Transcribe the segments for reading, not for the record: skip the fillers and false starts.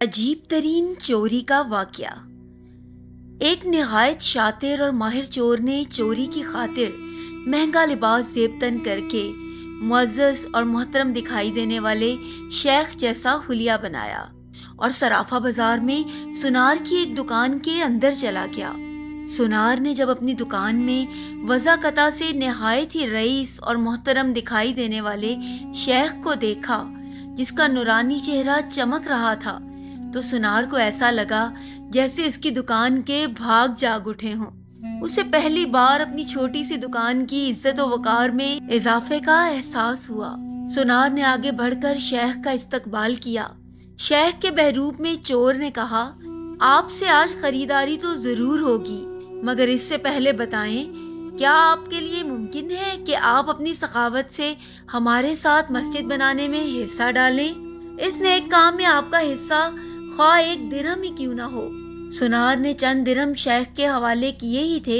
عجیب ترین چوری کا واقعہ۔ ایک نہایت شاطر اور ماہر چور نے چوری کی خاطر مہنگا لباس زیب تن کر کے معزز اور محترم دکھائی دینے والے شیخ جیسا حلیہ بنایا اور صرافہ بازار میں سنار کی ایک دکان کے اندر چلا گیا۔ سنار نے جب اپنی دکان میں وضاقتہ سے نہایت ہی رئیس اور محترم دکھائی دینے والے شیخ کو دیکھا جس کا نورانی چہرہ چمک رہا تھا، تو سنار کو ایسا لگا جیسے اس کی دکان کے بھاگ جاگ اٹھے ہوں۔ اسے پہلی بار اپنی چھوٹی سی دکان کی عزت و وقار میں اضافے کا احساس ہوا۔ سنار نے آگے بڑھ کر شیخ کا استقبال کیا۔ شیخ کے بحروب میں چور نے کہا، آپ سے آج خریداری تو ضرور ہوگی، مگر اس سے پہلے بتائیں، کیا آپ کے لیے ممکن ہے کہ آپ اپنی سخاوت سے ہمارے ساتھ مسجد بنانے میں حصہ ڈالیں؟ اس نیک کام میں آپ کا حصہ خواہ ایک درہم ہی کیوں نہ ہو۔ سنار نے چند درہم شیخ کے حوالے کیے ہی تھے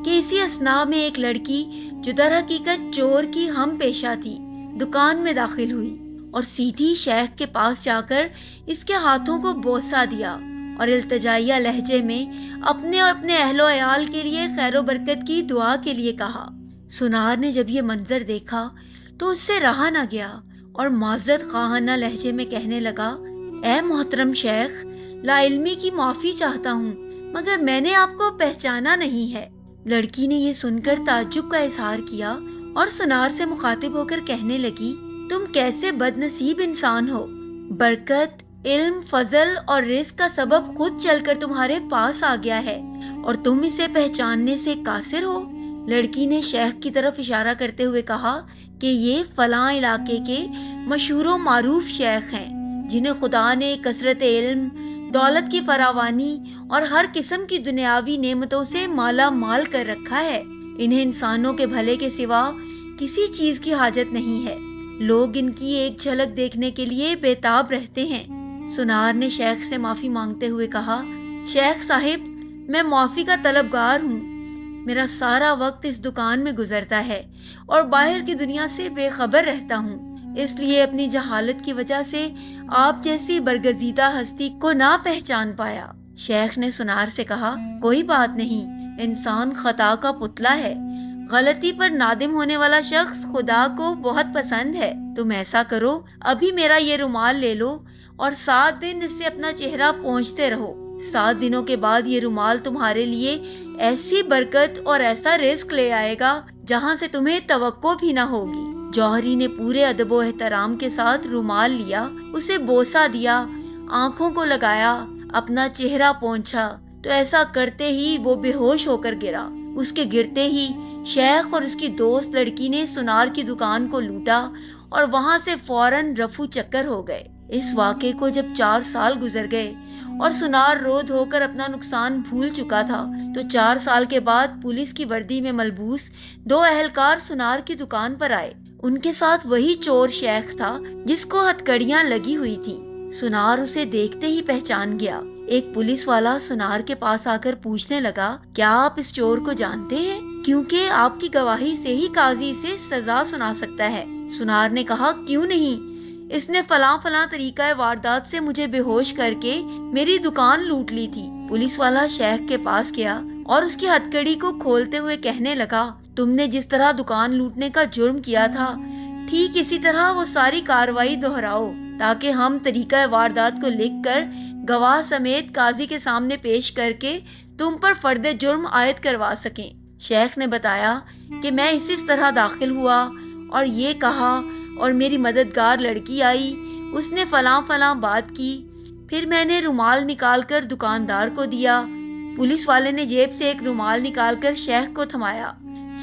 کہ اسی اثناء میں ایک لڑکی جو در حقیقت چور کی ہم پیشہ تھی دکان میں داخل ہوئی اور سیدھی شیخ کے پاس جا کر اس کے ہاتھوں کو بوسہ دیا اور التجائیہ لہجے میں اپنے اور اپنے اہل و عیال کے لیے خیر و برکت کی دعا کے لیے کہا۔ سنار نے جب یہ منظر دیکھا تو اس سے رہا نہ گیا اور معذرت خواہانہ لہجے میں کہنے لگا، اے محترم شیخ، لا علمی کی معافی چاہتا ہوں، مگر میں نے آپ کو پہچانا نہیں ہے۔ لڑکی نے یہ سن کر تعجب کا اظہار کیا اور سنار سے مخاطب ہو کر کہنے لگی، تم کیسے بد نصیب انسان ہو، برکت، علم، فضل اور رزق کا سبب خود چل کر تمہارے پاس آ گیا ہے اور تم اسے پہچاننے سے قاصر ہو۔ لڑکی نے شیخ کی طرف اشارہ کرتے ہوئے کہا کہ یہ فلاں علاقے کے مشہور و معروف شیخ ہیں جنہیں خدا نے کثرت علم، دولت کی فراوانی اور ہر قسم کی دنیاوی نعمتوں سے مالا مال کر رکھا ہے۔ انہیں انسانوں کے بھلے کے سوا کسی چیز کی حاجت نہیں ہے۔ لوگ ان کی ایک جھلک دیکھنے کے لیے بے تاب رہتے ہیں۔ سنار نے شیخ سے معافی مانگتے ہوئے کہا، شیخ صاحب، میں معافی کا طلبگار ہوں۔ میرا سارا وقت اس دکان میں گزرتا ہے اور باہر کی دنیا سے بے خبر رہتا ہوں، اس لیے اپنی جہالت کی وجہ سے آپ جیسی برگزیدہ ہستی کو نہ پہچان پایا۔ شیخ نے سنار سے کہا، کوئی بات نہیں، انسان خطا کا پتلا ہے، غلطی پر نادم ہونے والا شخص خدا کو بہت پسند ہے۔ تم ایسا کرو، ابھی میرا یہ رومال لے لو اور 7 دن اس سے اپنا چہرہ پونچھتے رہو۔ 7 دنوں کے بعد یہ رومال تمہارے لیے ایسی برکت اور ایسا رزق لے آئے گا جہاں سے تمہیں توقع بھی نہ ہوگی۔ جوہری نے پورے ادب و احترام کے ساتھ رومال لیا، اسے بوسہ دیا، آنکھوں کو لگایا، اپنا چہرہ پونچھا، تو ایسا کرتے ہی وہ بے ہوش ہو کر گرا۔ اس کے گرتے ہی شیخ اور اس کی دوست لڑکی نے سنار کی دکان کو لوٹا اور وہاں سے فوراً رفو چکر ہو گئے۔ اس واقعے کو جب 4 سال گزر گئے اور سنار رو دھو کر اپنا نقصان بھول چکا تھا، تو 4 سال کے بعد پولیس کی وردی میں ملبوس 2 اہلکار سنار کی دکان پر آئے۔ ان کے ساتھ وہی چور شیخ تھا جس کو ہتھکڑیاں لگی ہوئی تھی۔ سنار اسے دیکھتے ہی پہچان گیا۔ ایک پولیس والا سنار کے پاس آ کر پوچھنے لگا، کیا آپ اس چور کو جانتے ہیں؟ کیونکہ آپ کی گواہی سے ہی قاضی اسے سزا سنا سکتا ہے۔ سنار نے کہا، کیوں نہیں، اس نے فلاں طریقہ واردات سے مجھے بے ہوش کر کے میری دکان لوٹ لی تھی۔ پولیس والا شیخ کے پاس گیا اور اس کی ہتھکڑی کو کھولتے ہوئے کہنے لگا، تم نے جس طرح دکان لوٹنے کا جرم کیا تھا، ٹھیک اسی طرح وہ ساری کارروائی دہراؤ تاکہ ہم طریقہ واردات کو لکھ کر گواہ سمیت قاضی کے سامنے پیش کر کے تم پر فرد جرم عائد کروا سکیں۔ شیخ نے بتایا کہ میں اسی طرح داخل ہوا اور یہ کہا اور میری مددگار لڑکی آئی، اس نے فلاں بات کی، پھر میں نے رومال نکال کر دکاندار کو دیا۔ پولیس والے نے جیب سے ایک رومال نکال کر شیخ کو تھمایا۔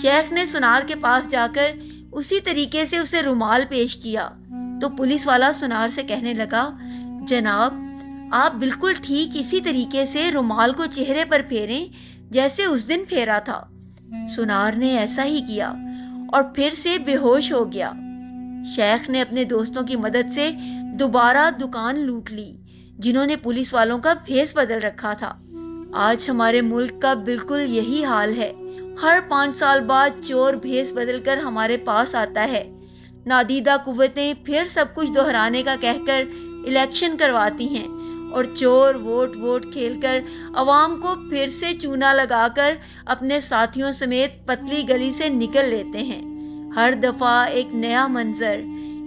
شیخ نے سنار کے پاس جا کر اسی طریقے سے اسے رومال پیش کیا تو پولیس والا سنار سے کہنے لگا، جناب، آپ بالکل ٹھیک اسی طریقے سے رومال کو چہرے پر پھیریں جیسے اس دن پھیرا تھا۔ سنار نے ایسا ہی کیا اور پھر سے بے ہوش ہو گیا۔ شیخ نے اپنے دوستوں کی مدد سے دوبارہ دکان لوٹ لی جنہوں نے پولیس والوں کا بھیس بدل رکھا تھا۔ آج ہمارے ملک کا بالکل یہی حال ہے۔ ہر 5 سال بعد چور بھیس بدل کر ہمارے پاس آتا ہے۔ نادیدہ قوتیں پھر سب کچھ دہرانے کا کہہ کر الیکشن کرواتی ہیں اور چور ووٹ ووٹ کھیل کر عوام کو پھر سے چونا لگا کر اپنے ساتھیوں سمیت پتلی گلی سے نکل لیتے ہیں۔ ہر دفعہ ایک نیا منظر،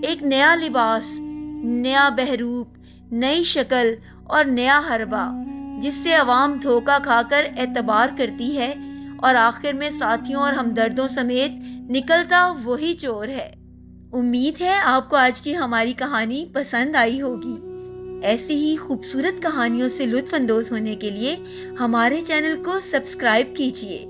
ایک نیا لباس، نیا بہروپ، نئی شکل اور نیا حربہ، جس سے عوام دھوکہ کھا کر اعتبار کرتی ہے اور آخر میں ساتھیوں اور ہمدردوں سمیت نکلتا وہی چور ہے۔ امید ہے آپ کو آج کی ہماری کہانی پسند آئی ہوگی۔ ایسی ہی خوبصورت کہانیوں سے لطف اندوز ہونے کے لیے ہمارے چینل کو سبسکرائب کیجیے۔